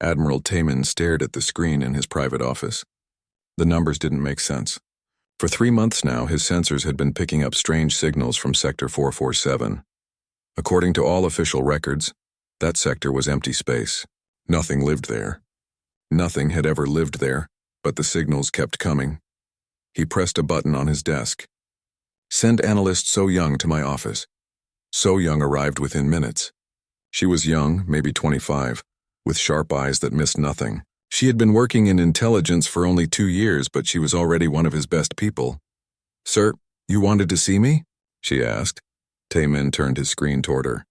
Admiral Taman stared at the screen in his private office. The numbers didn't make sense. For 3 months now, his sensors had been picking up strange signals from Sector 447. According to all official records, that sector was empty space. Nothing lived there. Nothing had ever lived there, but the signals kept coming. He pressed a button on his desk. Send analyst So Young to my office. So Young arrived within minutes. She was young, maybe 25, with sharp eyes that missed nothing. She had been working in intelligence for only 2 years, but she was already one of his best people. Sir, you wanted to see me? She asked. Taemin turned his screen toward her.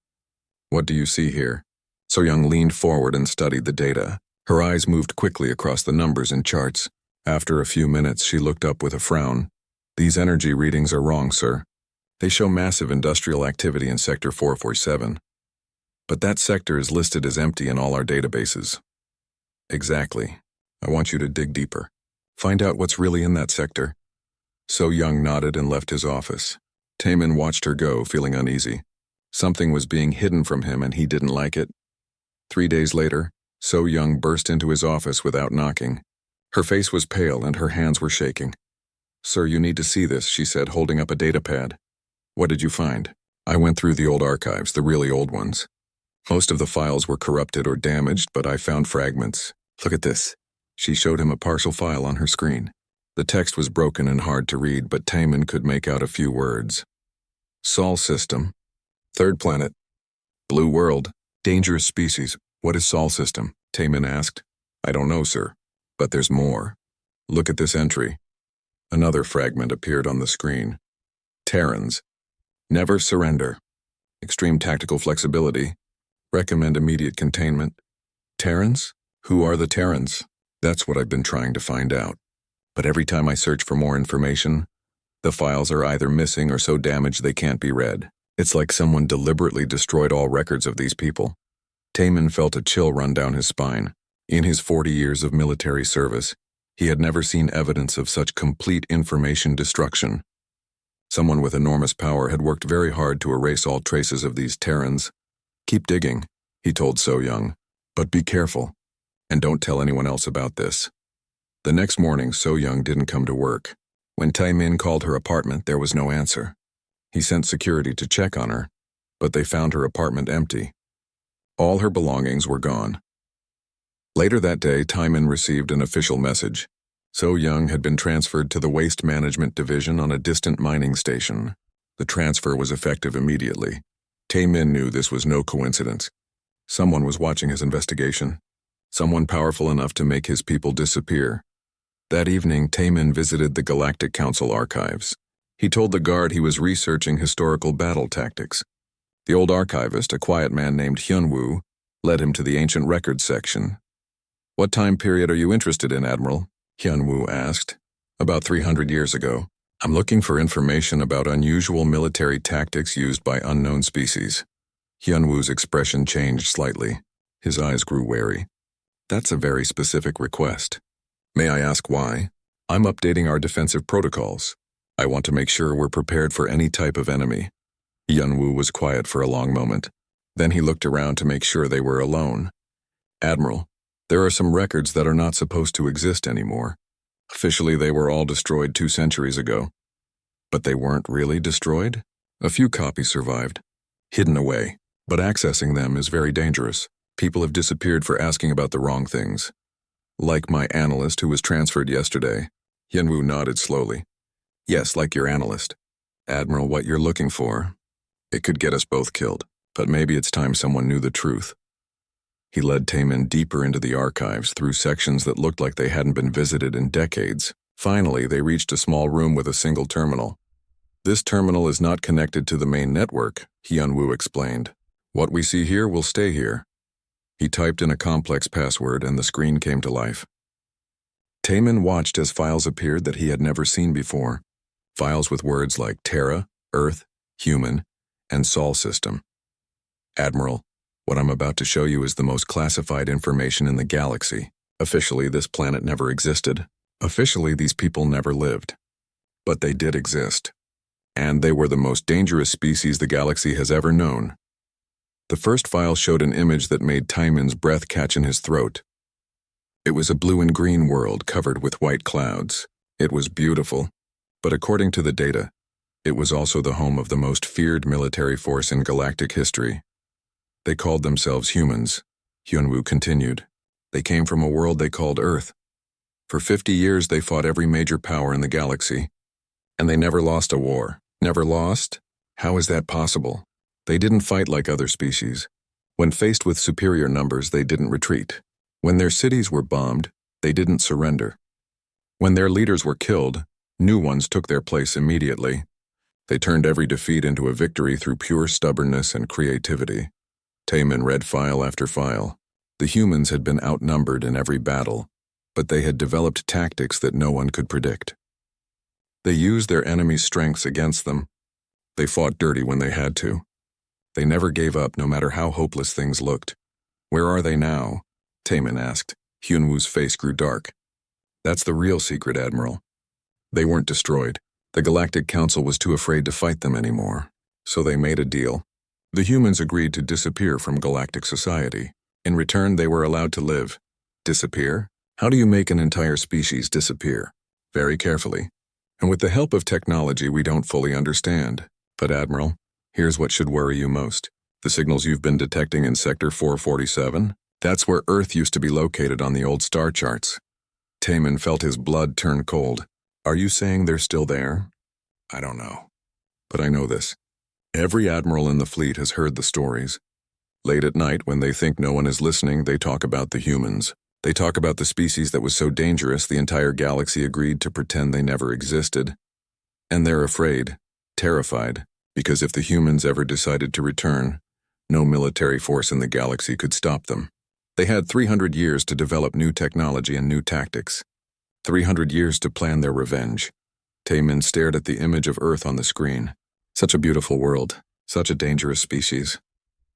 What do you see here? So Young leaned forward and studied the data. Her eyes moved quickly across the numbers and charts. After a few minutes, she looked up with a frown. These energy readings are wrong, sir. They show massive industrial activity in Sector 447. But that sector is listed as empty in all our databases. Exactly. I want you to dig deeper. Find out what's really in that sector. So Young nodded and left his office. Taemin watched her go, feeling uneasy. Something was being hidden from him and he didn't like it. 3 days later, So Young burst into his office without knocking. Her face was pale and her hands were shaking. Sir, you need to see this, she said, holding up a datapad. What did you find? I went through the old archives, the really old ones. Most of the files were corrupted or damaged, but I found fragments. Look at this. She showed him a partial file on her screen. The text was broken and hard to read, but Taemin could make out a few words. Sol system. Third planet. Blue world. Dangerous species. What is Sol system? Taemin asked. I don't know, sir. But there's more. Look at this entry. Another fragment appeared on the screen. Terrans. Never surrender. Extreme tactical flexibility. Recommend immediate containment. Terrans? Who are the Terrans? That's what I've been trying to find out. But every time I search for more information, the files are either missing or so damaged they can't be read. It's like someone deliberately destroyed all records of these people. Taemin felt a chill run down his spine. In his 40 years of military service, he had never seen evidence of such complete information destruction. Someone with enormous power had worked very hard to erase all traces of these Terrans. Keep digging, he told So Young, but be careful, and don't tell anyone else about this. The next morning, So Young didn't come to work. When Taemin called her apartment, there was no answer. He sent security to check on her, but they found her apartment empty. All her belongings were gone. Later that day, Taemin received an official message. So Young had been transferred to the Waste Management Division on a distant mining station. The transfer was effective immediately. Taemin knew this was no coincidence. Someone was watching his investigation. Someone powerful enough to make his people disappear. That evening, Taemin visited the Galactic Council archives. He told the guard he was researching historical battle tactics. The old archivist, a quiet man named Hyunwoo, led him to the ancient records section. What time period are you interested in, Admiral? Hyunwoo asked. About 300 years ago. I'm looking for information about unusual military tactics used by unknown species. Hyunwoo's expression changed slightly. His eyes grew wary. That's a very specific request. May I ask why? I'm updating our defensive protocols. I want to make sure we're prepared for any type of enemy. Hyunwoo was quiet for a long moment. Then he looked around to make sure they were alone. Admiral, there are some records that are not supposed to exist anymore. Officially, they were all destroyed 2 centuries ago. But they weren't really destroyed? A few copies survived, hidden away, but accessing them is very dangerous. People have disappeared for asking about the wrong things. Like my analyst who was transferred yesterday. Hyunwoo nodded slowly. Yes, like your analyst. Admiral, what you're looking for, it could get us both killed, but maybe it's time someone knew the truth. He led Taemin deeper into the archives through sections that looked like they hadn't been visited in decades. Finally, they reached a small room with a single terminal. This terminal is not connected to the main network, Hyunwoo explained. What we see here will stay here. He typed in a complex password and the screen came to life. Taemin watched as files appeared that he had never seen before. Files with words like Terra, Earth, Human, and Sol system. Admiral, what I'm about to show you is the most classified information in the galaxy. Officially, this planet never existed. Officially, these people never lived. But they did exist. And they were the most dangerous species the galaxy has ever known. The first file showed an image that made Taemin's breath catch in his throat. It was a blue and green world covered with white clouds. It was beautiful, but according to the data, it was also the home of the most feared military force in galactic history. They called themselves humans, Hyunwoo continued. They came from a world they called Earth. For 50 years they fought every major power in the galaxy, and they never lost a war. Never lost? How is that possible? They didn't fight like other species. When faced with superior numbers, they didn't retreat. When their cities were bombed, they didn't surrender. When their leaders were killed, new ones took their place immediately. They turned every defeat into a victory through pure stubbornness and creativity. Taemin read file after file. The humans had been outnumbered in every battle, but they had developed tactics that no one could predict. They used their enemies' strengths against them. They fought dirty when they had to. They never gave up, no matter how hopeless things looked. Where are they now? Taemin asked. Hyunwoo's face grew dark. That's the real secret, Admiral. They weren't destroyed. The Galactic Council was too afraid to fight them anymore. So they made a deal. The humans agreed to disappear from galactic society. In return, they were allowed to live. Disappear? How do you make an entire species disappear? Very carefully. And with the help of technology we don't fully understand. But Admiral, here's what should worry you most. The signals you've been detecting in Sector 447? That's where Earth used to be located on the old star charts. Taemin felt his blood turn cold. Are you saying they're still there? I don't know. But I know this. Every admiral in the fleet has heard the stories. Late at night, when they think no one is listening, they talk about the humans. They talk about the species that was so dangerous the entire galaxy agreed to pretend they never existed. And they're afraid, terrified, because if the humans ever decided to return, no military force in the galaxy could stop them. They had 300 years to develop new technology and new tactics. 300 years to plan their revenge. Taemin stared at the image of Earth on the screen. Such a beautiful world, such a dangerous species.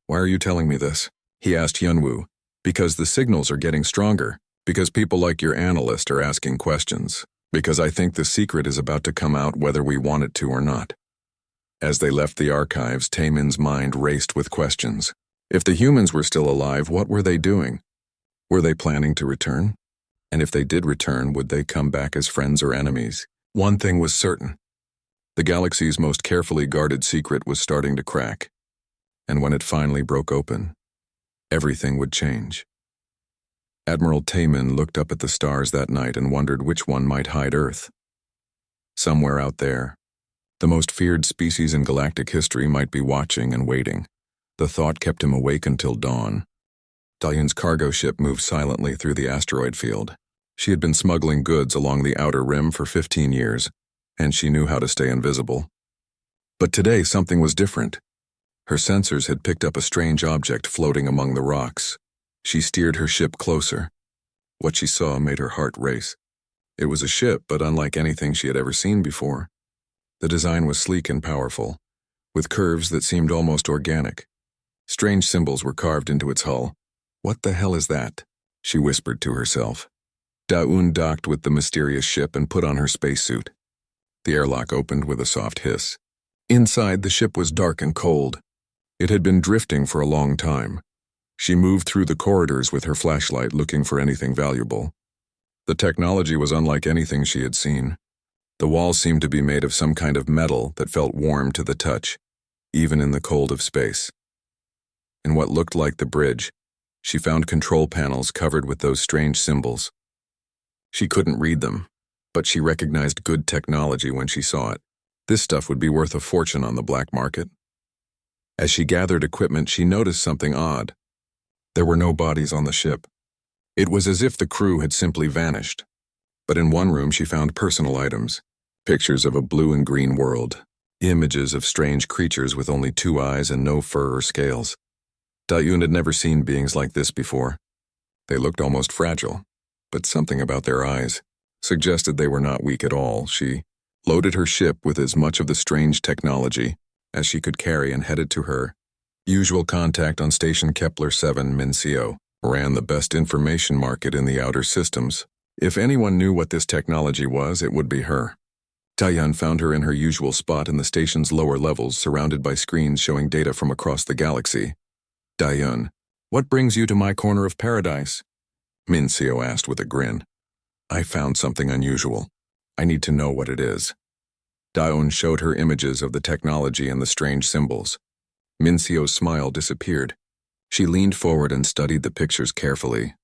Why are you telling me this? He asked Hyunwoo. Because the signals are getting stronger. Because people like your analyst are asking questions. Because I think the secret is about to come out whether we want it to or not. As they left the archives, Taemin's mind raced with questions. If the humans were still alive, what were they doing? Were they planning to return? And if they did return, would they come back as friends or enemies? One thing was certain. The galaxy's most carefully guarded secret was starting to crack. And when it finally broke open, everything would change. Admiral Taemin looked up at the stars that night and wondered which one might hide Earth. Somewhere out there, the most feared species in galactic history might be watching and waiting. The thought kept him awake until dawn. Dahyun's cargo ship moved silently through the asteroid field. She had been smuggling goods along the outer rim for 15 years, and she knew how to stay invisible. But today something was different. Her sensors had picked up a strange object floating among the rocks. She steered her ship closer. What she saw made her heart race. It was a ship, but unlike anything she had ever seen before. The design was sleek and powerful, with curves that seemed almost organic. Strange symbols were carved into its hull. What the hell is that? She whispered to herself. Dahyun docked with the mysterious ship and put on her spacesuit. The airlock opened with a soft hiss. Inside, the ship was dark and cold. It had been drifting for a long time. She moved through the corridors with her flashlight looking for anything valuable. The technology was unlike anything she had seen. The walls seemed to be made of some kind of metal that felt warm to the touch, even in the cold of space. In what looked like the bridge, she found control panels covered with those strange symbols. She couldn't read them, but she recognized good technology when she saw it. This stuff would be worth a fortune on the black market. As she gathered equipment, she noticed something odd. There were no bodies on the ship. It was as if the crew had simply vanished. But in one room she found personal items, pictures of a blue and green world, images of strange creatures with only 2 eyes and no fur or scales. Dahyun had never seen beings like this before. They looked almost fragile, but something about their eyes suggested they were not weak at all. She loaded her ship with as much of the strange technology as she could carry and headed to her usual contact on Station Kepler 7 Mincio, ran the best information market in the outer systems. If anyone knew what this technology was, it would be her. Dahyun found her in her usual spot in the station's lower levels, surrounded by screens showing data from across the galaxy. Dahyun, what brings you to my corner of paradise? Mincio asked with a grin. I found something unusual. I need to know what it is. Daun showed her images of the technology and the strange symbols. Mincio's smile disappeared. She leaned forward and studied the pictures carefully.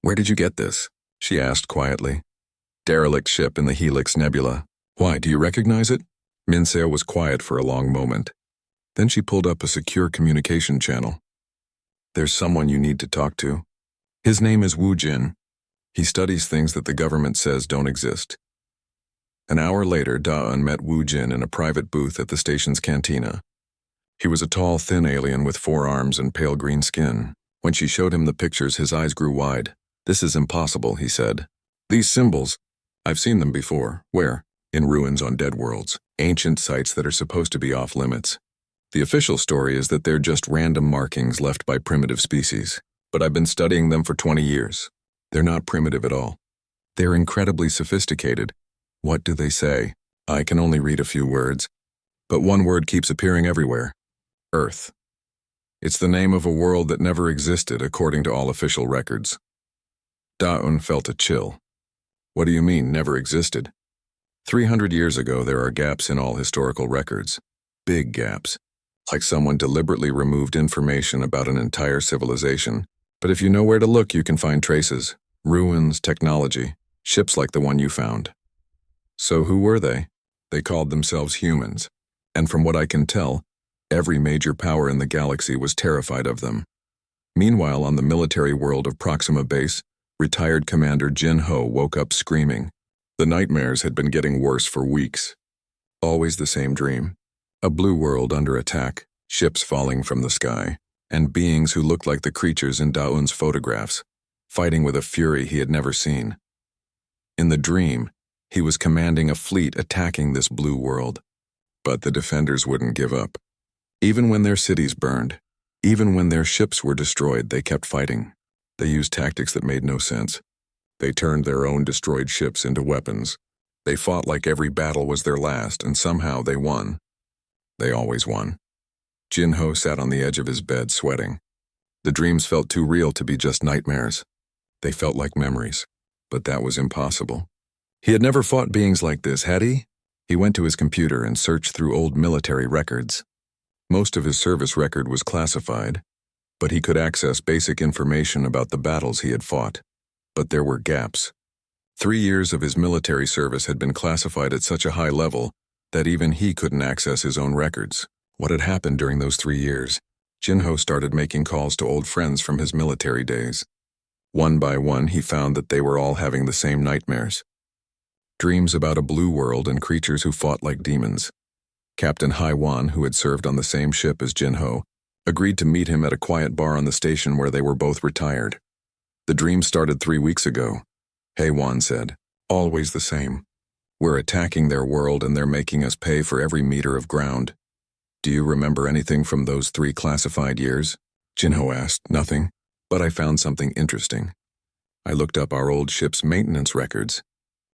Where did you get this? She asked quietly. Derelict ship in the Helix Nebula. Why, do you recognize it? Mincio was quiet for a long moment. Then she pulled up a secure communication channel. There's someone you need to talk to. His name is Wu Jin. He studies things that the government says don't exist. An hour later, Daun met Wu Jin in a private booth at the station's cantina. He was a tall, thin alien with 4 arms and pale green skin. When she showed him the pictures, his eyes grew wide. This is impossible, he said. These symbols, I've seen them before. Where? In ruins on dead worlds, ancient sites that are supposed to be off limits. The official story is that they're just random markings left by primitive species. But I've been studying them for 20 years. They're not primitive at all. They're incredibly sophisticated. What do they say? I can only read a few words. But one word keeps appearing everywhere. Earth. It's the name of a world that never existed according to all official records. Daun felt a chill. What do you mean, never existed? 300 years ago, there are gaps in all historical records. Big gaps. Like someone deliberately removed information about an entire civilization. But if you know where to look, you can find traces. Ruins, technology, ships like the one you found. So who were they? They called themselves humans. And from what I can tell, every major power in the galaxy was terrified of them. Meanwhile, on the military world of Proxima Base, retired Commander Jin Ho woke up screaming. The nightmares had been getting worse for weeks. Always the same dream. A blue world under attack, ships falling from the sky, and beings who looked like the creatures in Daun's photographs, fighting with a fury he had never seen. In the dream, he was commanding a fleet attacking this blue world. But the defenders wouldn't give up. Even when their cities burned, even when their ships were destroyed, they kept fighting. They used tactics that made no sense. They turned their own destroyed ships into weapons. They fought like every battle was their last, and somehow they won. They always won. Jin Ho sat on the edge of his bed, sweating. The dreams felt too real to be just nightmares. They felt like memories, but that was impossible. He had never fought beings like this, had he? He went to his computer and searched through old military records. Most of his service record was classified, but he could access basic information about the battles he had fought. But there were gaps. 3 years of his military service had been classified at such a high level that even he couldn't access his own records. What had happened during those 3 years? Jin Ho started making calls to old friends from his military days. One by one, he found that they were all having the same nightmares. Dreams about a blue world and creatures who fought like demons. Captain Haiwan, who had served on the same ship as Jin Ho, agreed to meet him at a quiet bar on the station where they were both retired. The dream started 3 weeks ago. Haiwan said, always the same. We're attacking their world and they're making us pay for every meter of ground. Do you remember anything from those 3 classified years? Jin Ho asked. Nothing, but I found something interesting. I looked up our old ship's maintenance records.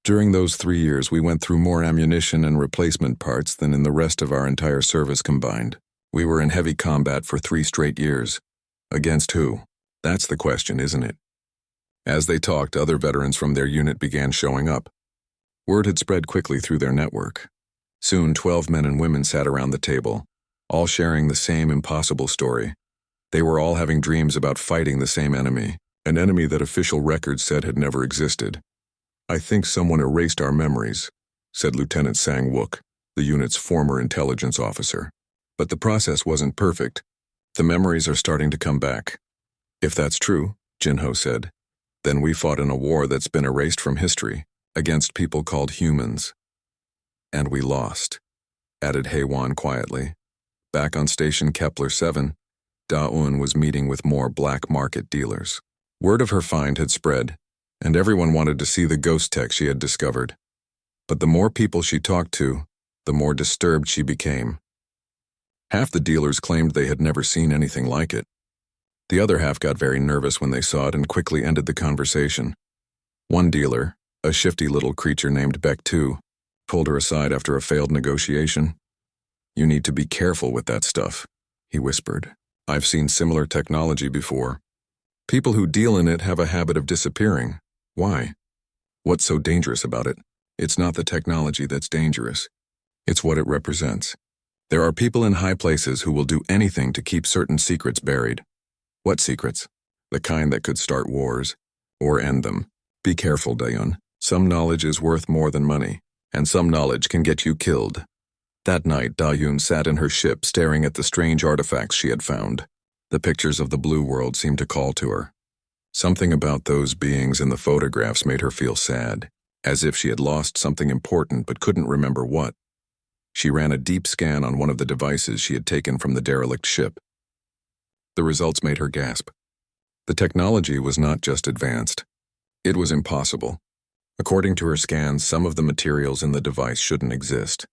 During those 3 years, we went through more ammunition and replacement parts than in the rest of our entire service combined. We were in heavy combat for 3 straight years. Against who? That's the question, isn't it? As they talked, other veterans from their unit began showing up. Word had spread quickly through their network. Soon, 12 men and women sat around the table, all sharing the same impossible story. They were all having dreams about fighting the same enemy, an enemy that official records said had never existed. I think someone erased our memories, said Lieutenant Sang-wook, the unit's former intelligence officer. But the process wasn't perfect. The memories are starting to come back. If that's true, Jin Ho said, then we fought in a war that's been erased from history, against people called humans. And we lost, added Haiwan quietly. Back on station Kepler 7, Da-un was meeting with more black market dealers. Word of her find had spread, and everyone wanted to see the ghost tech she had discovered. But the more people she talked to, the more disturbed she became. Half the dealers claimed they had never seen anything like it. The other half got very nervous when they saw it and quickly ended the conversation. One dealer, a shifty little creature named Baek-tu, pulled her aside after a failed negotiation. You need to be careful with that stuff, he whispered. I've seen similar technology before. People who deal in it have a habit of disappearing. Why? What's so dangerous about it? It's not the technology that's dangerous. It's what it represents. There are people in high places who will do anything to keep certain secrets buried. What secrets? The kind that could start wars or end them. Be careful, Dayun. Some knowledge is worth more than money, and some knowledge can get you killed. That night, Dayun sat in her ship staring at the strange artifacts she had found. The pictures of the blue world seemed to call to her. Something about those beings in the photographs made her feel sad, as if she had lost something important but couldn't remember what. She ran a deep scan on one of the devices she had taken from the derelict ship. The results made her gasp. The technology was not just advanced. It was impossible. According to her scans, some of the materials in the device shouldn't exist.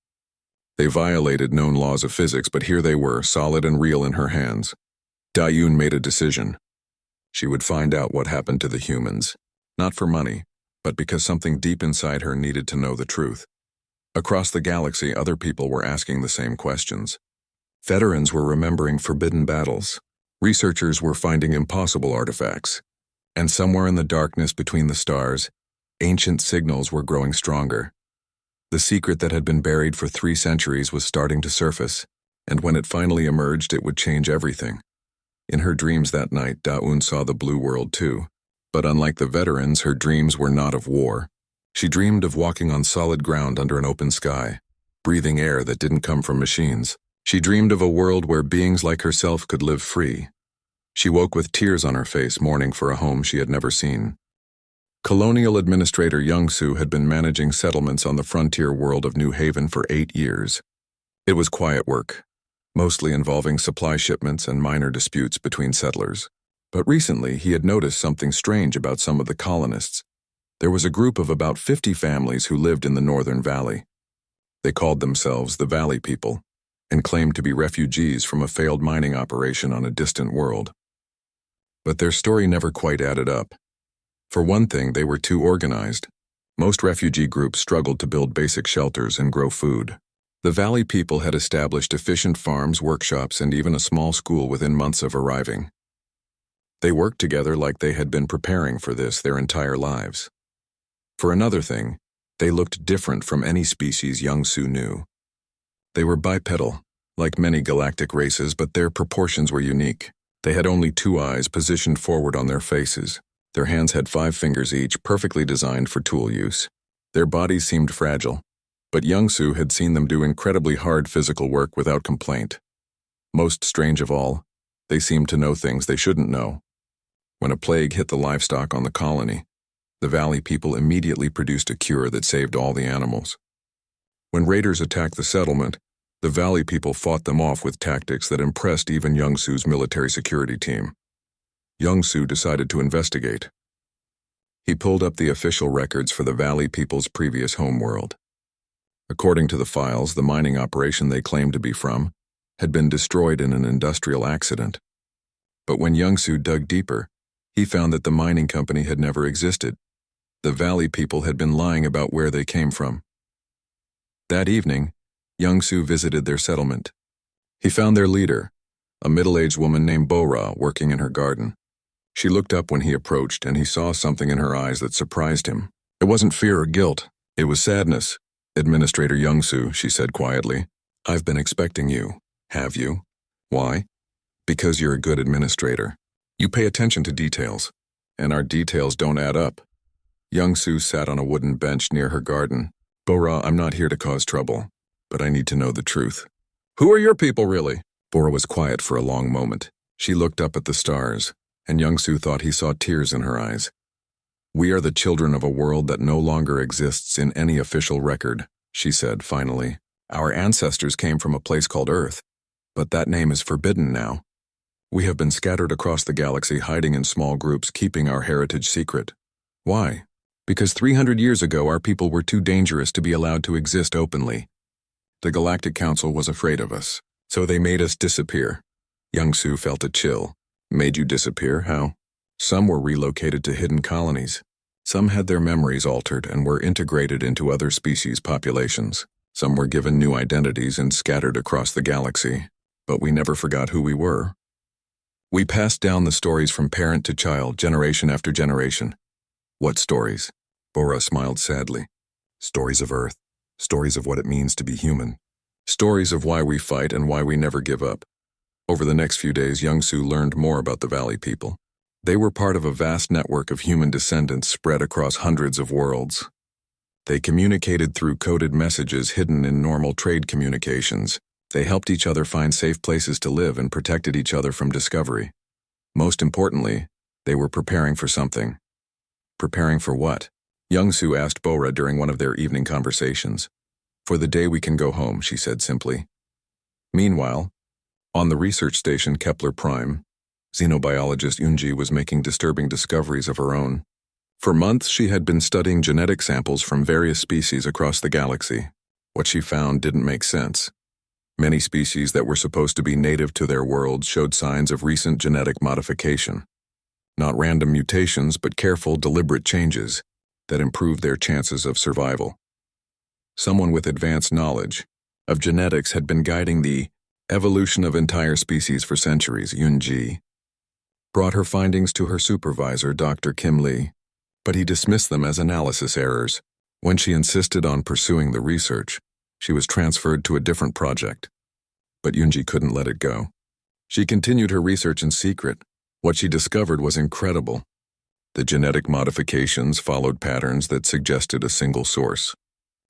They violated known laws of physics, but here they were, solid and real in her hands. Dayun made a decision. She would find out what happened to the humans, not for money, but because something deep inside her needed to know the truth. Across the galaxy, other people were asking the same questions. Veterans were remembering forbidden battles. Researchers were finding impossible artifacts. And somewhere in the darkness between the stars, ancient signals were growing stronger. The secret that had been buried for 3 centuries was starting to surface, and when it finally emerged, it would change everything. In her dreams that night, Dayun saw the blue world too. But unlike the veterans, her dreams were not of war. She dreamed of walking on solid ground under an open sky, breathing air that didn't come from machines. She dreamed of a world where beings like herself could live free. She woke with tears on her face, mourning for a home she had never seen. Colonial Administrator Young-Soo had been managing settlements on the frontier world of New Haven for 8 years. It was quiet work, mostly involving supply shipments and minor disputes between settlers. But recently, he had noticed something strange about some of the colonists. There was a group of about 50 families who lived in the Northern Valley. They called themselves the Valley People and claimed to be refugees from a failed mining operation on a distant world. But their story never quite added up. For one thing, they were too organized. Most refugee groups struggled to build basic shelters and grow food. The Valley People had established efficient farms, workshops, and even a small school within months of arriving. They worked together like they had been preparing for this their entire lives. For another thing, they looked different from any species Young-Soo knew. They were bipedal, like many galactic races, but their proportions were unique. They had only 2 eyes positioned forward on their faces. Their hands had 5 fingers each, perfectly designed for tool use. Their bodies seemed fragile, but Young-Soo had seen them do incredibly hard physical work without complaint. Most strange of all, they seemed to know things they shouldn't know. When a plague hit the livestock on the colony, the Valley People immediately produced a cure that saved all the animals. When raiders attacked the settlement, the Valley People fought them off with tactics that impressed even Young-Soo's military security team. Young-Soo decided to investigate. He pulled up the official records for the Valley People's previous homeworld. According to the files, the mining operation they claimed to be from had been destroyed in an industrial accident. But when Young-Soo dug deeper, he found that the mining company had never existed. The Valley People had been lying about where they came from. That evening, Young-Soo visited their settlement. He found their leader, a middle-aged woman named Bora, working in her garden. She looked up when he approached, and he saw something in her eyes that surprised him. It wasn't fear or guilt. It was sadness. "Administrator Young-Soo," she said quietly, "I've been expecting you. Have you? Why? Because you're a good administrator. You pay attention to details, and our details don't add up." Young-Soo sat on a wooden bench near her garden. "Bora, I'm not here to cause trouble, but I need to know the truth." "Who are your people, really?" Bora was quiet for a long moment. She looked up at the stars, and Young-Soo thought he saw tears in her eyes. "We are the children of a world that no longer exists in any official record," she said finally. "Our ancestors came from a place called Earth, but that name is forbidden now. We have been scattered across the galaxy, hiding in small groups, keeping our heritage secret. Why? Because 300 years ago our people were too dangerous to be allowed to exist openly. The Galactic Council was afraid of us, so they made us disappear." Young-Soo felt a chill. "Made you disappear? How?" "Some were relocated to hidden colonies. Some had their memories altered and were integrated into other species' populations. Some were given new identities and scattered across the galaxy. But we never forgot who we were. We pass down the stories from parent to child, generation after generation. What stories? Bora smiled sadly. Stories of Earth. Stories of what it means to be human. Stories of why we fight and why we never give up. Over the next few days, Young-Soo learned more about the Valley people. They were part of a vast network of human descendants spread across hundreds of worlds. They communicated through coded messages hidden in normal trade communications. They helped each other find safe places to live and protected each other from discovery. Most importantly, they were preparing for something. Preparing for what? Young-Soo asked Bora during one of their evening conversations. For the day we can go home, she said simply. Meanwhile, on the research station Kepler Prime, xenobiologist Yoonji was making disturbing discoveries of her own. For months, she had been studying genetic samples from various species across the galaxy. What she found didn't make sense. Many species that were supposed to be native to their world showed signs of recent genetic modification. Not random mutations, but careful, deliberate changes that improved their chances of survival. Someone with advanced knowledge of genetics had been guiding the evolution of entire species for centuries. Yoonji brought her findings to her supervisor, Dr. Kim Lee, but he dismissed them as analysis errors. When she insisted on pursuing the research, she was transferred to a different project. But Yoonji couldn't let it go. She continued her research in secret. What she discovered was incredible. The genetic modifications followed patterns that suggested a single source.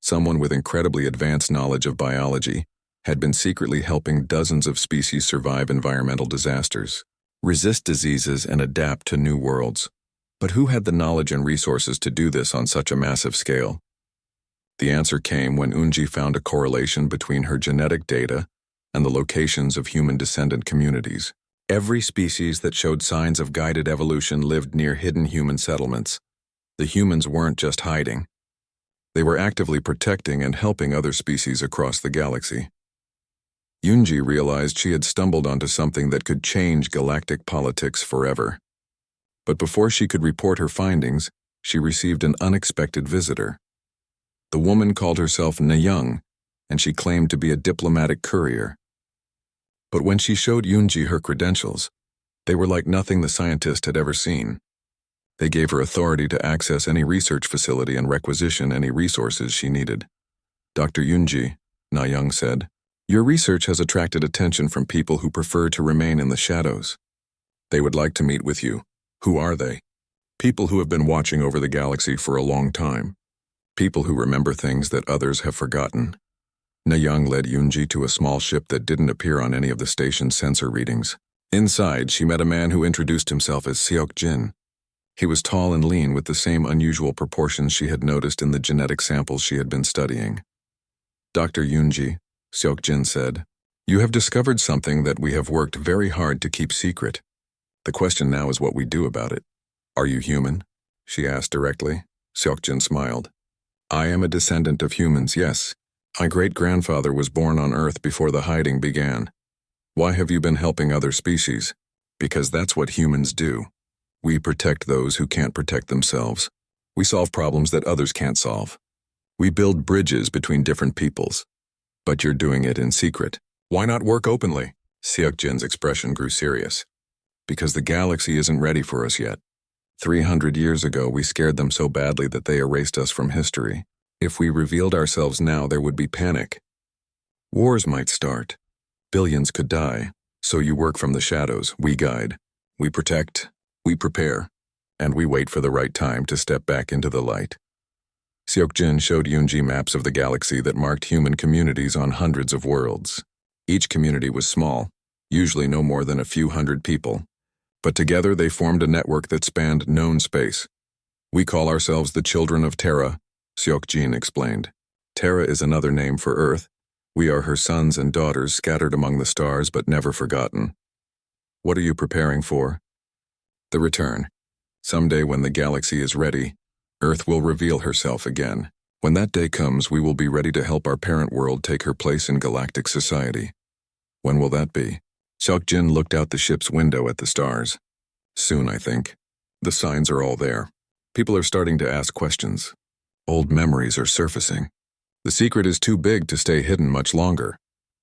Someone with incredibly advanced knowledge of biology had been secretly helping dozens of species survive environmental disasters, resist diseases, and adapt to new worlds. But who had the knowledge and resources to do this on such a massive scale? The answer came when Yoonji found a correlation between her genetic data and the locations of human descendant communities. Every species that showed signs of guided evolution lived near hidden human settlements. The humans weren't just hiding. They were actively protecting and helping other species across the galaxy. Yoonji realized she had stumbled onto something that could change galactic politics forever. But before she could report her findings, she received an unexpected visitor. The woman called herself Na-young, and she claimed to be a diplomatic courier. But when she showed Yoonji her credentials, they were like nothing the scientist had ever seen. They gave her authority to access any research facility and requisition any resources she needed. Dr. Yoonji, Na-young said, your research has attracted attention from people who prefer to remain in the shadows. They would like to meet with you. Who are they? People who have been watching over the galaxy for a long time. People who remember things that others have forgotten. Na-young led Yoonji to a small ship that didn't appear on any of the station's sensor readings. Inside, she met a man who introduced himself as Seok-jin. He was tall and lean with the same unusual proportions she had noticed in the genetic samples she had been studying. Dr. Yoonji, Seok-jin said, you have discovered something that we have worked very hard to keep secret. The question now is what we do about it. Are you human? She asked directly. Seok-jin smiled. I am a descendant of humans, yes. My great-grandfather was born on Earth before the hiding began. Why have you been helping other species? Because that's what humans do. We protect those who can't protect themselves. We solve problems that others can't solve. We build bridges between different peoples. But you're doing it in secret. Why not work openly? Seok-jin's expression grew serious. Because the galaxy isn't ready for us yet. 300 years ago, we scared them so badly that they erased us from history. If we revealed ourselves now, there would be panic. Wars might start. Billions could die. So you work from the shadows. We guide. We protect. We prepare. And we wait for the right time to step back into the light. Seok-jin showed Yoonji maps of the galaxy that marked human communities on hundreds of worlds. Each community was small, usually no more than a few hundred people. But together they formed a network that spanned known space. We call ourselves the Children of Terra, Seok-jin explained. Terra is another name for Earth. We are her sons and daughters scattered among the stars but never forgotten. What are you preparing for? The return. Someday when the galaxy is ready, Earth will reveal herself again. When that day comes, we will be ready to help our parent world take her place in galactic society. When will that be? Seok-jin looked out the ship's window at the stars. Soon, I think. The signs are all there. People are starting to ask questions. Old memories are surfacing. The secret is too big to stay hidden much longer.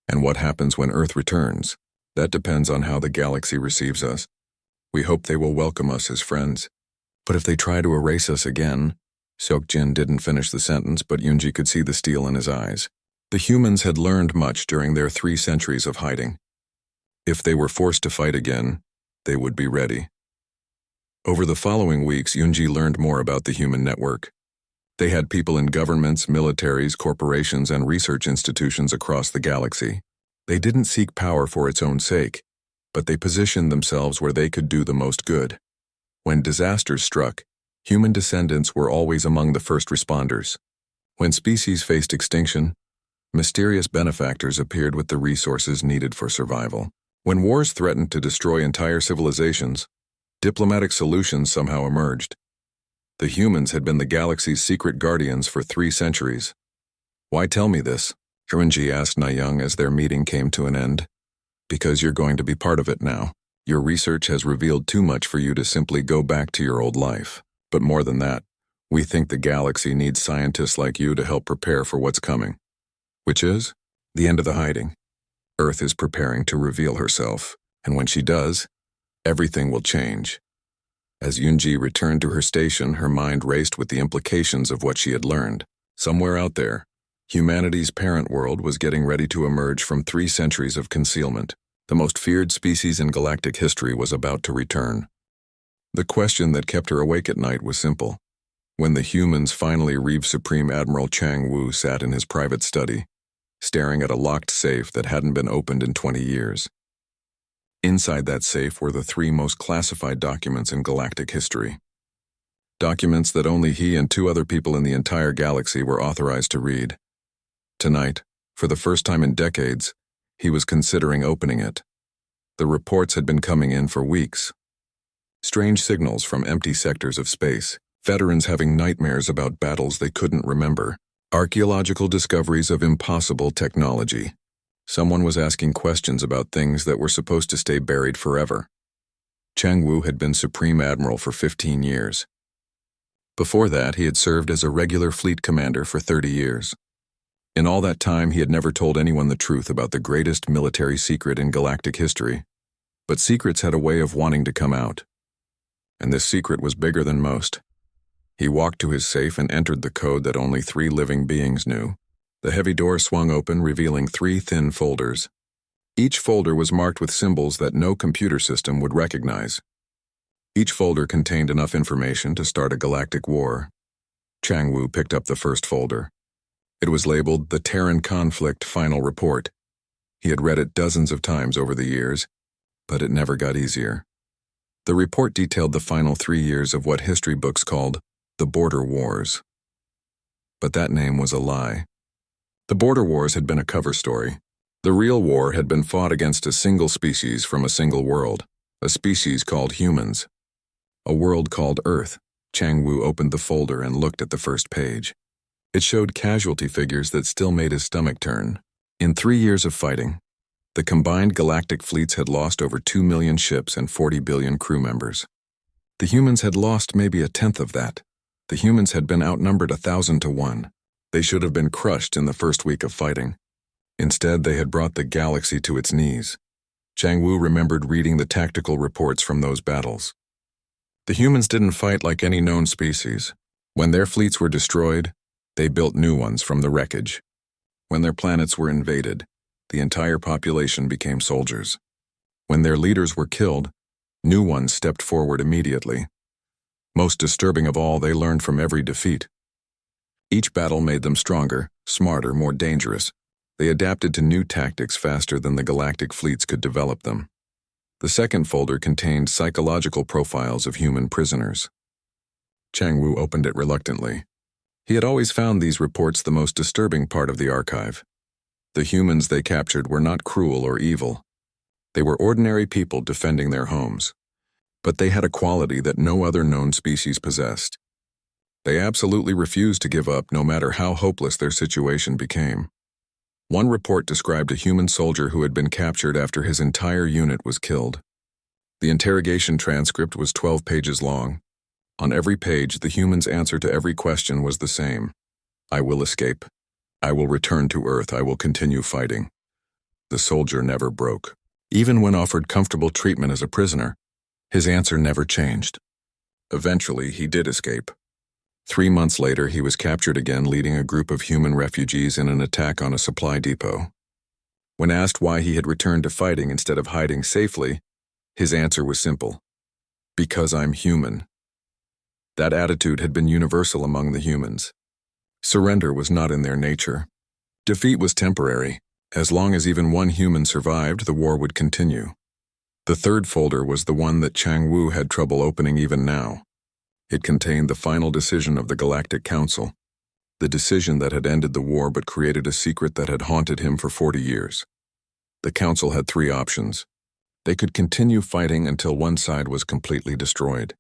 And what happens when Earth returns? That depends on how the galaxy receives us. We hope they will welcome us as friends. But if they try to erase us again, Seokjin didn't finish the sentence, but Yoonji could see the steel in his eyes. The humans had learned much during their 3 centuries of hiding. If they were forced to fight again, they would be ready. Over the following weeks, Yoonji learned more about the human network. They had people in governments, militaries, corporations, and research institutions across the galaxy. They didn't seek power for its own sake, but they positioned themselves where they could do the most good. When disasters struck, human descendants were always among the first responders. When species faced extinction, mysterious benefactors appeared with the resources needed for survival. When wars threatened to destroy entire civilizations, diplomatic solutions somehow emerged. The humans had been the galaxy's secret guardians for 3 centuries. Why tell me this? Yoonji asked Nayoung as their meeting came to an end. Because you're going to be part of it now. Your research has revealed too much for you to simply go back to your old life. But more than that, we think the galaxy needs scientists like you to help prepare for what's coming. Which is? The end of the hiding. Earth is preparing to reveal herself, and when she does, everything will change. As Yoonji returned to her station, her mind raced with the implications of what she had learned. Somewhere out there, humanity's parent world was getting ready to emerge from 3 centuries of concealment. The most feared species in galactic history was about to return. The question that kept her awake at night was simple. When the humans finally reaved, Supreme Admiral Chang Wu sat in his private study, staring at a locked safe that hadn't been opened in 20 years. Inside that safe were the 3 most classified documents in galactic history. Documents that only he and 2 other people in the entire galaxy were authorized to read. Tonight, for the first time in decades, he was considering opening it. The reports had been coming in for weeks. Strange signals from empty sectors of space, veterans having nightmares about battles they couldn't remember, archaeological discoveries of impossible technology. Someone was asking questions about things that were supposed to stay buried forever. Chang Wu had been Supreme Admiral for 15 years. Before that, he had served as a regular fleet commander for 30 years. In all that time, he had never told anyone the truth about the greatest military secret in galactic history. But secrets had a way of wanting to come out. And this secret was bigger than most. He walked to his safe and entered the code that only 3 living beings knew. The heavy door swung open, revealing 3 thin folders. Each folder was marked with symbols that no computer system would recognize. Each folder contained enough information to start a galactic war. Chang Wu picked up the first folder. It was labeled The Terran Conflict Final Report. He had read it dozens of times over the years, but it never got easier. The report detailed the final 3 years of what history books called the Border Wars. But that name was a lie. The Border Wars had been a cover story. The real war had been fought against a single species from a single world, a species called humans. A world called Earth. Chang Wu opened the folder and looked at the first page. It showed casualty figures that still made his stomach turn. In 3 years of fighting, the combined galactic fleets had lost over 2 million ships and 40 billion crew members. The humans had lost maybe a tenth of that. The humans had been outnumbered 1,000 to 1. They should have been crushed in the first week of fighting. Instead, they had brought the galaxy to its knees. Chang Wu remembered reading the tactical reports from those battles. The humans didn't fight like any known species. When their fleets were destroyed, they built new ones from the wreckage. When their planets were invaded, the entire population became soldiers. When their leaders were killed, new ones stepped forward immediately. Most disturbing of all, they learned from every defeat. Each battle made them stronger, smarter, more dangerous. They adapted to new tactics faster than the galactic fleets could develop them. The second folder contained psychological profiles of human prisoners. Chang Wu opened it reluctantly. He had always found these reports the most disturbing part of the archive. The humans they captured were not cruel or evil. They were ordinary people defending their homes. But they had a quality that no other known species possessed. They absolutely refused to give up no matter how hopeless their situation became. One report described a human soldier who had been captured after his entire unit was killed. The interrogation transcript was 12 pages long. On every page, the human's answer to every question was the same. I will escape. I will return to Earth. I will continue fighting. The soldier never broke. Even when offered comfortable treatment as a prisoner, his answer never changed. Eventually, he did escape. 3 months later, he was captured again, leading a group of human refugees in an attack on a supply depot. When asked why he had returned to fighting instead of hiding safely, his answer was simple: because I'm human. That attitude had been universal among the humans. Surrender was not in their nature. Defeat was temporary. As long as even one human survived, the war would continue. The third folder was the one that Chang Wu had trouble opening even now. It contained the final decision of the Galactic Council, the decision that had ended the war but created a secret that had haunted him for 40 years. The Council had 3 options. They could continue fighting until one side was completely destroyed.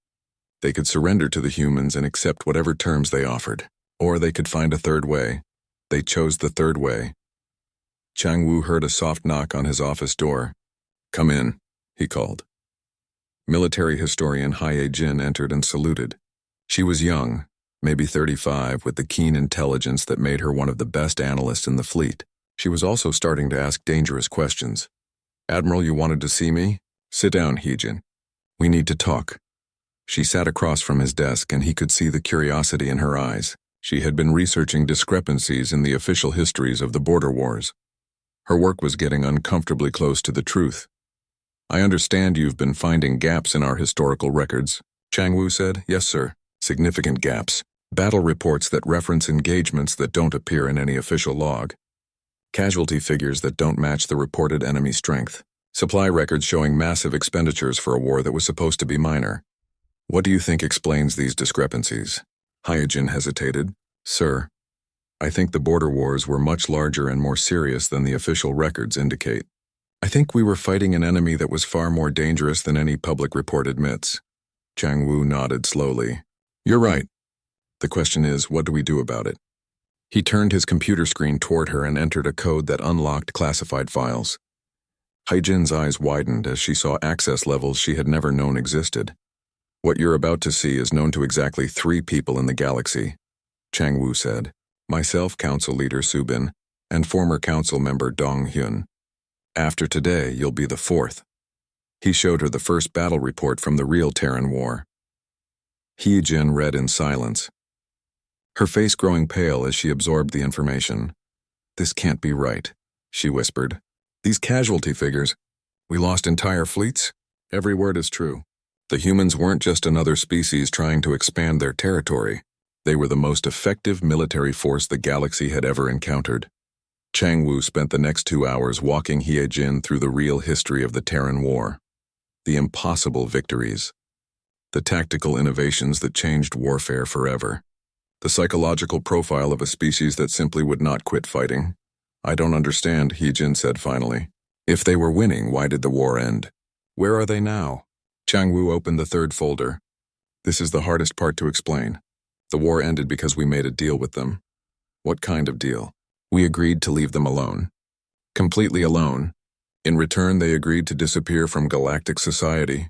They could surrender to the humans and accept whatever terms they offered. Or they could find a third way. They chose the third way. Chang Wu heard a soft knock on his office door. "Come in," he called. Military historian Hye Jin entered and saluted. She was young, maybe 35, with the keen intelligence that made her one of the best analysts in the fleet. She was also starting to ask dangerous questions. "Admiral, you wanted to see me? Sit down, Hye-jin. We need to talk." She sat across from his desk, and he could see the curiosity in her eyes. She had been researching discrepancies in the official histories of the border wars. Her work was getting uncomfortably close to the truth. "I understand you've been finding gaps in our historical records," Chang Wu said. "Yes, sir. Significant gaps. Battle reports that reference engagements that don't appear in any official log. Casualty figures that don't match the reported enemy strength. Supply records showing massive expenditures for a war that was supposed to be minor. What do you think explains these discrepancies?" Hye-jin hesitated. "Sir, I think the border wars were much larger and more serious than the official records indicate. I think we were fighting an enemy that was far more dangerous than any public report admits." Chang Wu nodded slowly. "You're right. The question is, what do we do about it?" He turned his computer screen toward her and entered a code that unlocked classified files. Hye-jin's eyes widened as she saw access levels she had never known existed. "What you're about to see is known to exactly 3 people in the galaxy," Chang Wu said. "Myself, Council Leader Subin, and former Council Member Dong Hyun. After today, you'll be the 4th. He showed her the first battle report from the real Terran War. Hye-jin read in silence, her face growing pale as she absorbed the information. "This can't be right," she whispered. "These casualty figures. We lost entire fleets? Every word is true. The humans weren't just another species trying to expand their territory. They were the most effective military force the galaxy had ever encountered." Chang Wu spent the next 2 hours walking Hye-jin through the real history of the Terran War. The impossible victories. The tactical innovations that changed warfare forever. The psychological profile of a species that simply would not quit fighting. "I don't understand," Hye-jin said finally. "If they were winning, why did the war end? Where are they now?" Chang Wu opened the 3rd folder. "This is the hardest part to explain. The war ended because we made a deal with them." "What kind of deal?" "We agreed to leave them alone. Completely alone. In return, they agreed to disappear from galactic society."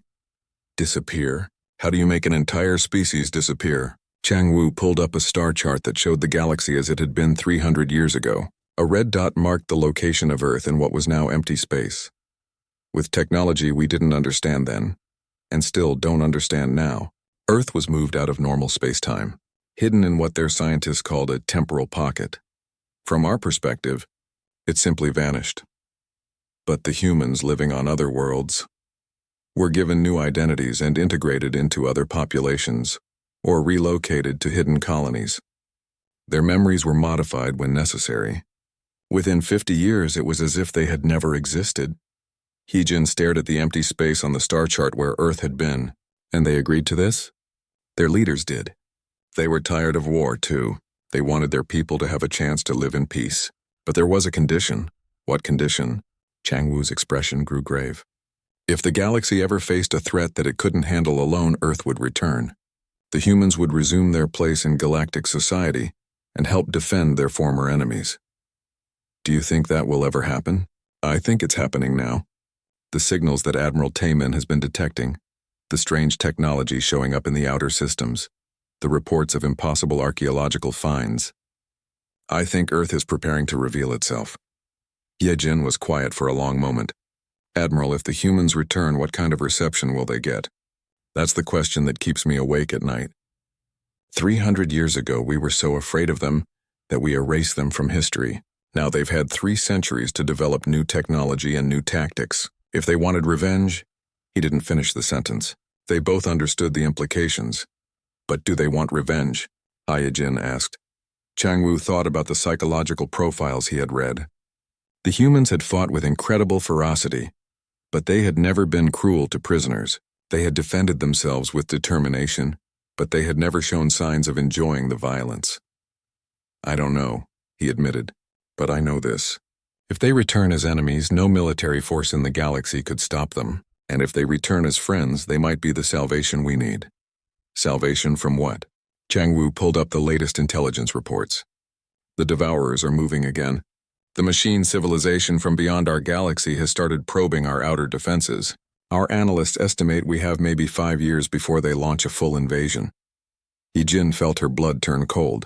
"Disappear? How do you make an entire species disappear?" Chang Wu pulled up a star chart that showed the galaxy as it had been 300 years ago. A red dot marked the location of Earth in what was now empty space. With technology we didn't understand then, and still don't understand now, Earth was moved out of normal space-time, hidden in what their scientists called a temporal pocket. From our perspective, it simply vanished. But the humans living on other worlds were given new identities and integrated into other populations, or relocated to hidden colonies. Their memories were modified when necessary. Within 50 years, it was as if they had never existed. Hye-jin stared at the empty space on the star chart where Earth had been. And they agreed to this? Their leaders did. They were tired of war, too. They wanted their people to have a chance to live in peace. But there was a condition. What condition? Chang Wu's expression grew grave. If the galaxy ever faced a threat that it couldn't handle alone, Earth would return. The humans would resume their place in galactic society and help defend their former enemies. Do you think that will ever happen? I think it's happening now. The signals that Admiral Taemin has been detecting, the strange technology showing up in the outer systems, the reports of impossible archaeological finds. I think Earth is preparing to reveal itself. Hye-jin was quiet for a long moment. Admiral, if the humans return, what kind of reception will they get? That's the question that keeps me awake at night. 300 years ago, we were so afraid of them that we erased them from history. Now they've had 3 centuries to develop new technology and new tactics. If they wanted revenge, he didn't finish the sentence. They both understood the implications. But do they want revenge? Hyojin asked. Changwu thought about the psychological profiles he had read. The humans had fought with incredible ferocity, but they had never been cruel to prisoners. They had defended themselves with determination, but they had never shown signs of enjoying the violence. I don't know, he admitted, but I know this. If they return as enemies, no military force in the galaxy could stop them, and if they return as friends, they might be the salvation we need. Salvation from what? Changwu pulled up the latest intelligence reports. The Devourers are moving again. The machine civilization from beyond our galaxy has started probing our outer defenses. Our analysts estimate we have maybe 5 years before they launch a full invasion. Hyojin felt her blood turn cold.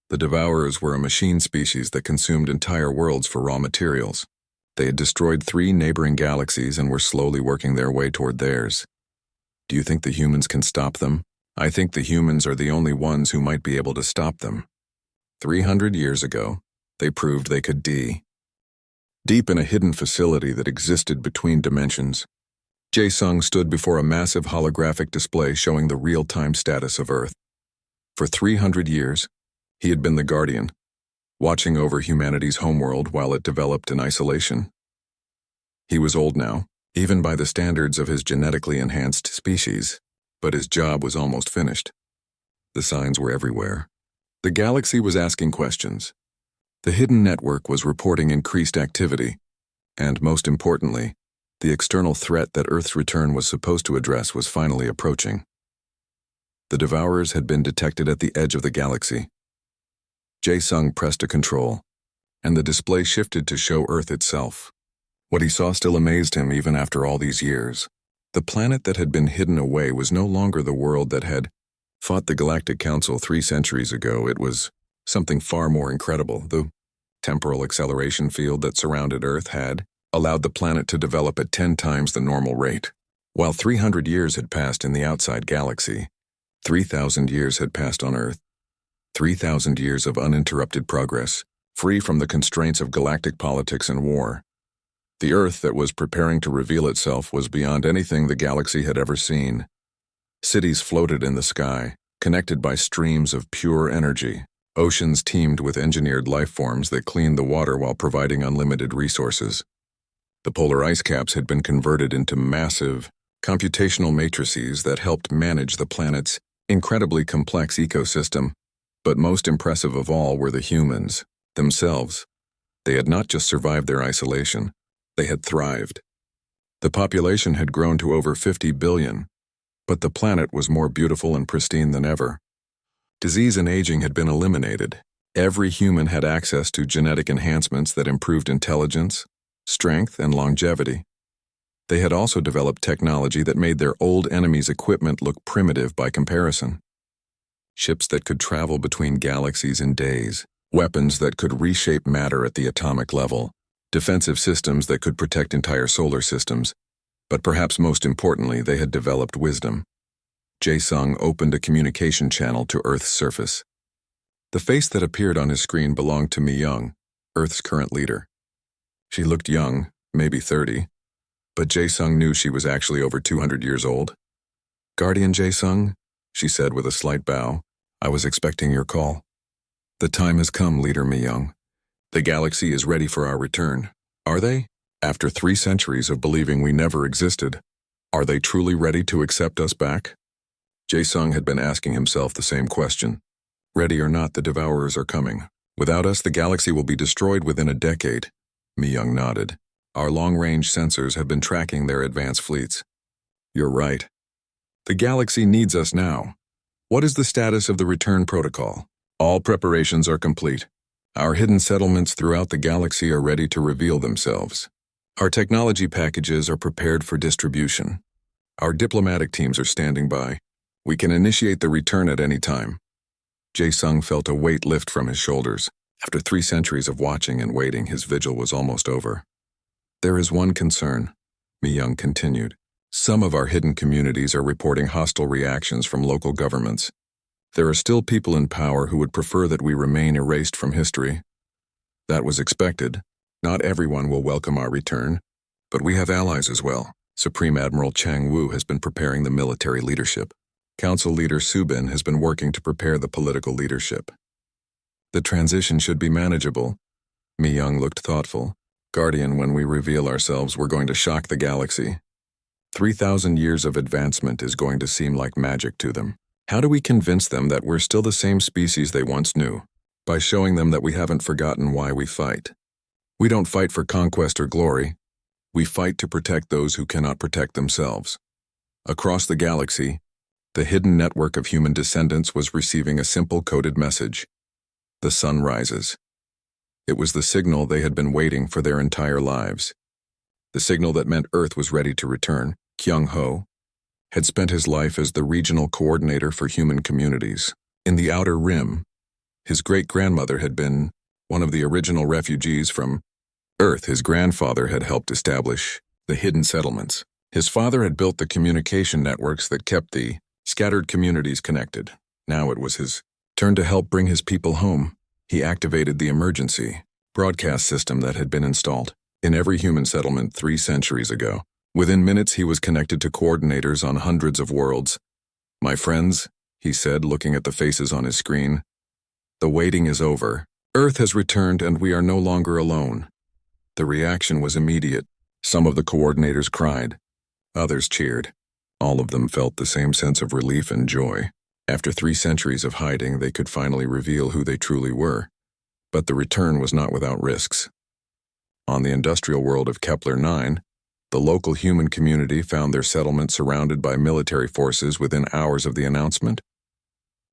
The Devourers were a machine species that consumed entire worlds for raw materials. They had destroyed 3 neighboring galaxies and were slowly working their way toward theirs. Do you think the humans can stop them? I think the humans are the only ones who might be able to stop them. 300 years ago, they proved they could Deep in a hidden facility that existed between dimensions, Jae-sung stood before a massive holographic display showing the real-time status of Earth. For 300 years, he had been the guardian, watching over humanity's homeworld while it developed in isolation. He was old now, even by the standards of his genetically enhanced species, but his job was almost finished. The signs were everywhere. The galaxy was asking questions. The hidden network was reporting increased activity, and most importantly, the external threat that Earth's return was supposed to address was finally approaching. The Devourers had been detected at the edge of the galaxy. Jae-sung pressed a control, and the display shifted to show Earth itself. What he saw still amazed him even after all these years. The planet that had been hidden away was no longer the world that had fought the Galactic Council 3 centuries ago. It was something far more incredible. The temporal acceleration field that surrounded Earth had allowed the planet to develop at 10 times the normal rate. While 300 years had passed in the outside galaxy, 3,000 years had passed on Earth. 3,000 years of uninterrupted progress, free from the constraints of galactic politics and war. The Earth that was preparing to reveal itself was beyond anything the galaxy had ever seen. Cities floated in the sky, connected by streams of pure energy. Oceans teemed with engineered life forms that cleaned the water while providing unlimited resources. The polar ice caps had been converted into massive, computational matrices that helped manage the planet's incredibly complex ecosystem. But most impressive of all were the humans themselves. They had not just survived their isolation, they had thrived. The population had grown to over 50 billion, but the planet was more beautiful and pristine than ever. Disease and aging had been eliminated. Every human had access to genetic enhancements that improved intelligence, strength, and longevity. They had also developed technology that made their old enemies' equipment look primitive by comparison. Ships that could travel between galaxies in days, weapons that could reshape matter at the atomic level, defensive systems that could protect entire solar systems, but perhaps most importantly, they had developed wisdom. Jae-sung opened a communication channel to Earth's surface. The face that appeared on his screen belonged to Mi-young, Earth's current leader. She looked young, maybe 30, but Jae-sung knew she was actually over 200 years old. "Guardian Jae-sung," she said with a slight bow, "I was expecting your call." "The time has come, Leader Mi-young. The galaxy is ready for our return." "Are they? After 3 centuries of believing we never existed, are they truly ready to accept us back?" Jae-sung had been asking himself the same question. Ready or not, the Devourers are coming. Without us, the galaxy will be destroyed within a decade. Mi-young nodded. Our long-range sensors have been tracking their advanced fleets. You're right. The galaxy needs us now. What is the status of the return protocol? All preparations are complete. Our hidden settlements throughout the galaxy are ready to reveal themselves. Our technology packages are prepared for distribution. Our diplomatic teams are standing by. We can initiate the return at any time. Jae-sung felt a weight lift from his shoulders. After 3 centuries of watching and waiting, his vigil was almost over. There is one concern, Mi-young continued. Some of our hidden communities are reporting hostile reactions from local governments. There are still people in power who would prefer that we remain erased from history. That was expected. Not everyone will welcome our return, but we have allies as well. Supreme Admiral Chang Wu has been preparing the military leadership. Council Leader Su Bin has been working to prepare the political leadership. The transition should be manageable. Mi-young looked thoughtful. Guardian, when we reveal ourselves, we're going to shock the galaxy. 3,000 years of advancement is going to seem like magic to them. How do we convince them that we're still the same species they once knew? By showing them that we haven't forgotten why we fight. We don't fight for conquest or glory. We fight to protect those who cannot protect themselves. Across the galaxy, the hidden network of human descendants was receiving a simple coded message. The sun rises. It was the signal they had been waiting for their entire lives. The signal that meant Earth was ready to return. Kyung-ho had spent his life as the regional coordinator for human communities. In the Outer Rim, his great-grandmother had been one of the original refugees from Earth. His grandfather had helped establish the hidden settlements. His father had built the communication networks that kept the scattered communities connected. Now it was his turn to help bring his people home. He activated the emergency broadcast system that had been installed in every human settlement 3 centuries ago. Within minutes, he was connected to coordinators on hundreds of worlds. My friends, he said, looking at the faces on his screen, the waiting is over. Earth has returned and we are no longer alone. The reaction was immediate. Some of the coordinators cried. Others cheered. All of them felt the same sense of relief and joy. After 3 centuries of hiding, they could finally reveal who they truly were. But the return was not without risks. On the industrial world of Kepler 9, the local human community found their settlement surrounded by military forces within hours of the announcement.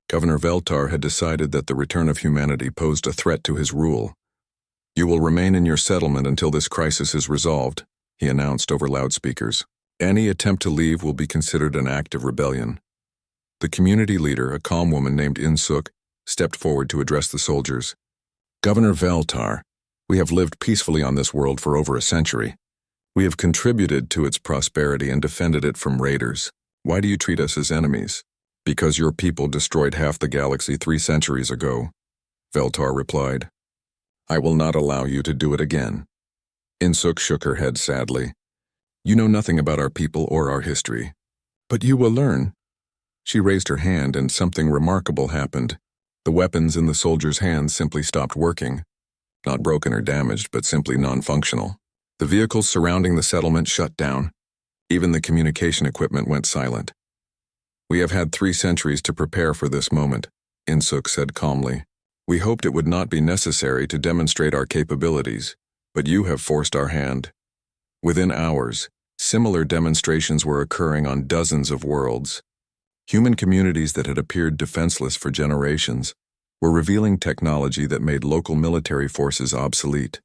Governor Veltar had decided that the return of humanity posed a threat to his rule. You will remain in your settlement until this crisis is resolved, he announced over loudspeakers. Any attempt to leave will be considered an act of rebellion. The community leader, a calm woman named In-suk, stepped forward to address the soldiers. Governor Veltar, we have lived peacefully on this world for over a century. We have contributed to its prosperity and defended it from raiders. Why do you treat us as enemies? Because your people destroyed half the galaxy 3 centuries ago, Veltar replied. I will not allow you to do it again. In-suk shook her head sadly. You know nothing about our people or our history. But you will learn. She raised her hand and something remarkable happened. The weapons in the soldiers' hands simply stopped working. Not broken or damaged, but simply non-functional. The vehicles surrounding the settlement shut down. Even the communication equipment went silent. We have had 3 centuries to prepare for this moment, In-suk said calmly. We hoped it would not be necessary to demonstrate our capabilities, but you have forced our hand. Within hours, similar demonstrations were occurring on dozens of worlds. Human communities that had appeared defenseless for generations were revealing technology that made local military forces obsolete.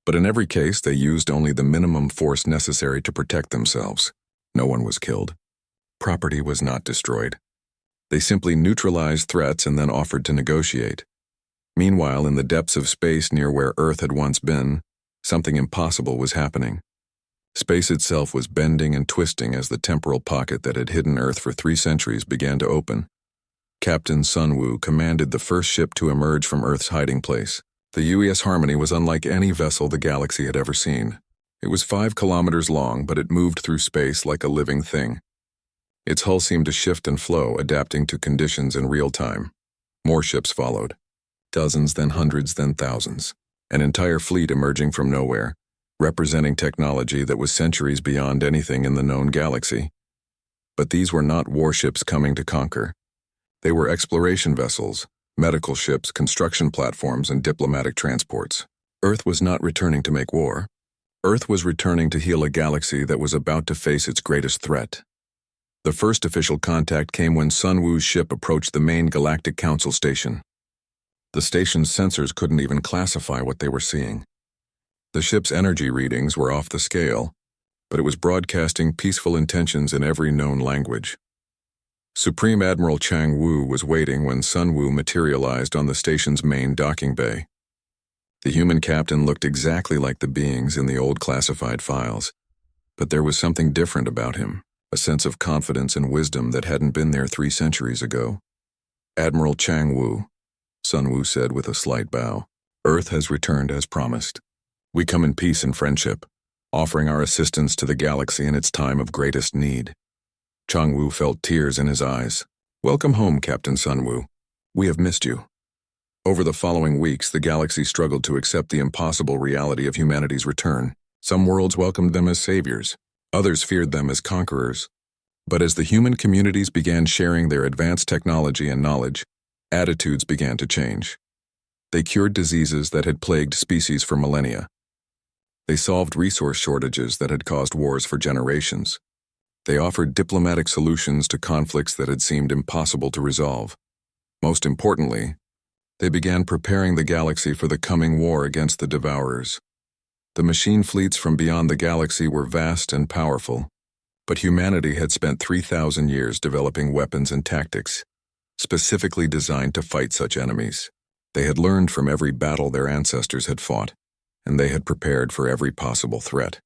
But in every case, they used only the minimum force necessary to protect themselves. No one was killed. Property was not destroyed. They simply neutralized threats and then offered to negotiate. Meanwhile, in the depths of space near where Earth had once been, something impossible was happening. Space itself was bending and twisting as the temporal pocket that had hidden Earth for 3 centuries began to open. Captain Sun Woo commanded the first ship to emerge from Earth's hiding place. The UES Harmony was unlike any vessel the galaxy had ever seen. It was 5 kilometers long, but it moved through space like a living thing. Its hull seemed to shift and flow, adapting to conditions in real time. More ships followed. Dozens, then hundreds, then thousands. An entire fleet emerging from nowhere, representing technology that was centuries beyond anything in the known galaxy. But these were not warships coming to conquer. They were exploration vessels, medical ships, construction platforms, and diplomatic transports. Earth was not returning to make war. Earth was returning to heal a galaxy that was about to face its greatest threat. The first official contact came when Sun Woo's ship approached the main Galactic Council station. The station's sensors couldn't even classify what they were seeing. The ship's energy readings were off the scale, but it was broadcasting peaceful intentions in every known language. Supreme Admiral Chang Wu was waiting when Sun Woo materialized on the station's main docking bay. The human captain looked exactly like the beings in the old classified files, but there was something different about him, a sense of confidence and wisdom that hadn't been there 3 centuries ago. "Admiral Chang Wu," Sun Wu said with a slight bow, "Earth has returned as promised. We come in peace and friendship, offering our assistance to the galaxy in its time of greatest need." Chang Wu felt tears in his eyes. "Welcome home, Captain Sun Wu. We have missed you." Over the following weeks, the galaxy struggled to accept the impossible reality of humanity's return. Some worlds welcomed them as saviors, others feared them as conquerors. But as the human communities began sharing their advanced technology and knowledge, attitudes began to change. They cured diseases that had plagued species for millennia. They solved resource shortages that had caused wars for generations. They offered diplomatic solutions to conflicts that had seemed impossible to resolve. Most importantly, they began preparing the galaxy for the coming war against the Devourers. The machine fleets from beyond the galaxy were vast and powerful, but humanity had spent 3,000 years developing weapons and tactics, specifically designed to fight such enemies. They had learned from every battle their ancestors had fought, and they had prepared for every possible threat.